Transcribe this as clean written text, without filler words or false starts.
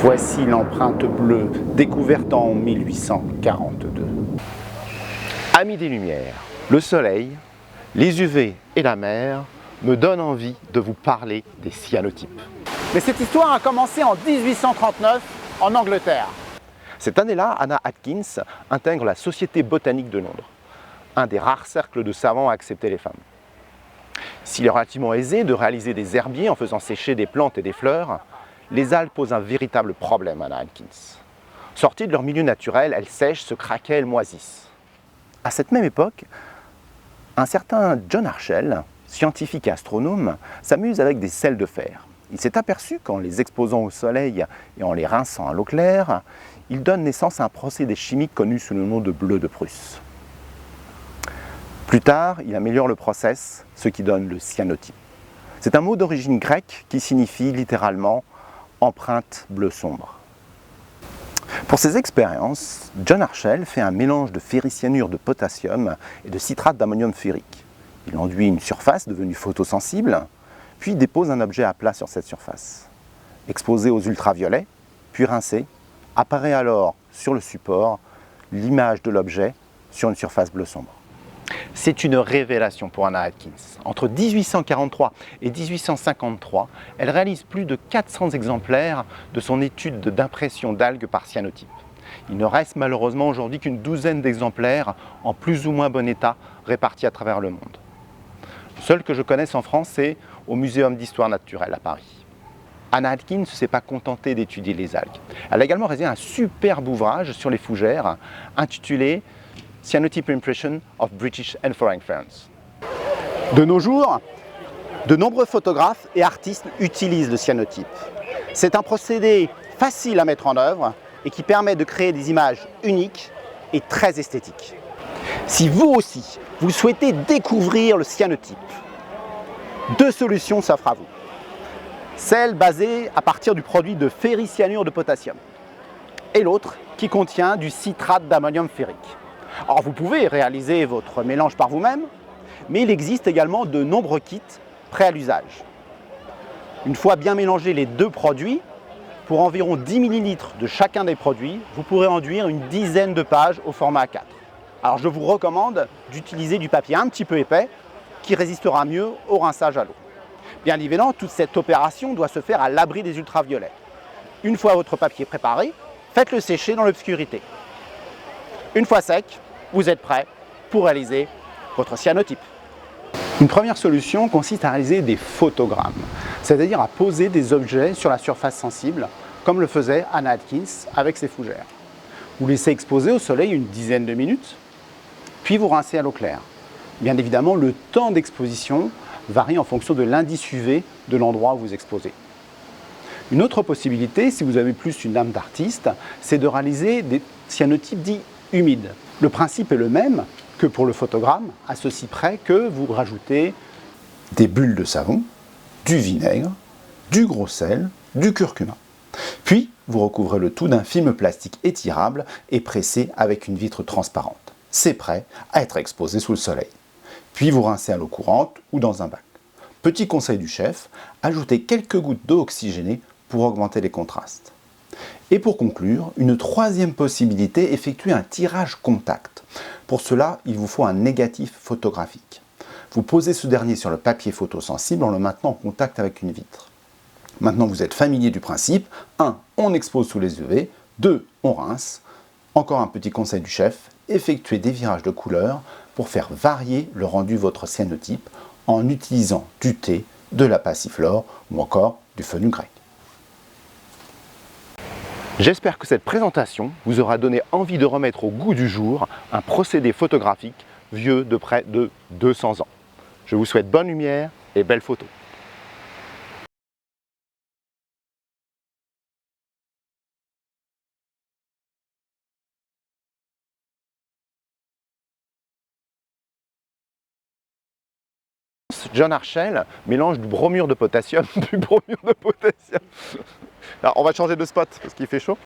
Voici l'empreinte bleue découverte en 1842. Amis des Lumières, le soleil, les UV et la mer me donnent envie de vous parler des cyanotypes. Mais cette histoire a commencé en 1839 en Angleterre. Cette année-là, Anna Atkins intègre la Société botanique de Londres, un des rares cercles de savants à accepter les femmes. S'il est relativement aisé de réaliser des herbiers en faisant sécher des plantes et des fleurs, les algues posent un véritable problème à Anna Atkins. Sorties de leur milieu naturel, elles sèchent, se craquent, elles moisissent. À cette même époque, un certain John Herschel, scientifique et astronome, s'amuse avec des sels de fer. Il s'est aperçu qu'en les exposant au soleil et en les rinçant à l'eau claire, il donne naissance à un procédé chimique connu sous le nom de bleu de Prusse. Plus tard, il améliore le process, ce qui donne le cyanotype. C'est un mot d'origine grecque qui signifie littéralement « empreinte bleu sombre ». Pour ses expériences, John Herschel fait un mélange de ferricyanure de potassium et de citrate d'ammonium ferrique. Il enduit une surface devenue photosensible, puis dépose un objet à plat sur cette surface. Exposé aux ultraviolets, puis rincé, apparaît alors sur le support l'image de l'objet sur une surface bleu sombre. C'est une révélation pour Anna Atkins. Entre 1843 et 1853, elle réalise plus de 400 exemplaires de son étude d'impression d'algues par cyanotype. Il ne reste malheureusement aujourd'hui qu'une douzaine d'exemplaires en plus ou moins bon état répartis à travers le monde. Le seul que je connaisse en France, c'est au Muséum d'histoire naturelle à Paris. Anna Atkins ne s'est pas contentée d'étudier les algues. Elle a également réalisé un superbe ouvrage sur les fougères intitulé Cyanotype Impression of British and Foreign Ferns. De nos jours, de nombreux photographes et artistes utilisent le cyanotype. C'est un procédé facile à mettre en œuvre et qui permet de créer des images uniques et très esthétiques. Si vous aussi, vous souhaitez découvrir le cyanotype, deux solutions s'offrent à vous. Celle basée à partir du produit de ferricyanure de potassium et l'autre qui contient du citrate d'ammonium ferrique. Alors vous pouvez réaliser votre mélange par vous-même, mais il existe également de nombreux kits prêts à l'usage. Une fois bien mélangés les deux produits, pour environ 10 ml de chacun des produits, vous pourrez enduire une dizaine de pages au format A4. Alors je vous recommande d'utiliser du papier un petit peu épais qui résistera mieux au rinçage à l'eau. Bien évidemment, toute cette opération doit se faire à l'abri des ultraviolets. Une fois votre papier préparé, faites-le sécher dans l'obscurité. Une fois sec, vous êtes prêt pour réaliser votre cyanotype. Une première solution consiste à réaliser des photogrammes, c'est-à-dire à poser des objets sur la surface sensible, comme le faisait Anna Atkins avec ses fougères. Vous laissez exposer au soleil une dizaine de minutes, puis vous rincez à l'eau claire. Bien évidemment, le temps d'exposition varie en fonction de l'indice UV de l'endroit où vous exposez. Une autre possibilité, si vous avez plus une âme d'artiste, c'est de réaliser des cyanotypes dits humides. Le principe est le même que pour le photogramme, à ceci près que vous rajoutez des bulles de savon, du vinaigre, du gros sel, du curcuma. Puis, vous recouvrez le tout d'un film plastique étirable et pressé avec une vitre transparente. C'est prêt à être exposé sous le soleil. Puis vous rincez à l'eau courante ou dans un bac. Petit conseil du chef, ajoutez quelques gouttes d'eau oxygénée pour augmenter les contrastes. Et pour conclure, une troisième possibilité, effectuer un tirage contact. Pour cela, il vous faut un négatif photographique. Vous posez ce dernier sur le papier photosensible en le maintenant en contact avec une vitre. Maintenant, vous êtes familier du principe. 1. On expose sous les UV. 2. On rince. Encore un petit conseil du chef, effectuez des virages de couleur pour faire varier le rendu de votre cyanotype en utilisant du thé, de la passiflore ou encore du fenugrec. J'espère que cette présentation vous aura donné envie de remettre au goût du jour un procédé photographique vieux de près de 200 ans. Je vous souhaite bonne lumière et belles photos. John Herschel mélange du bromure de potassium, Alors on va changer de spot parce qu'il fait chaud.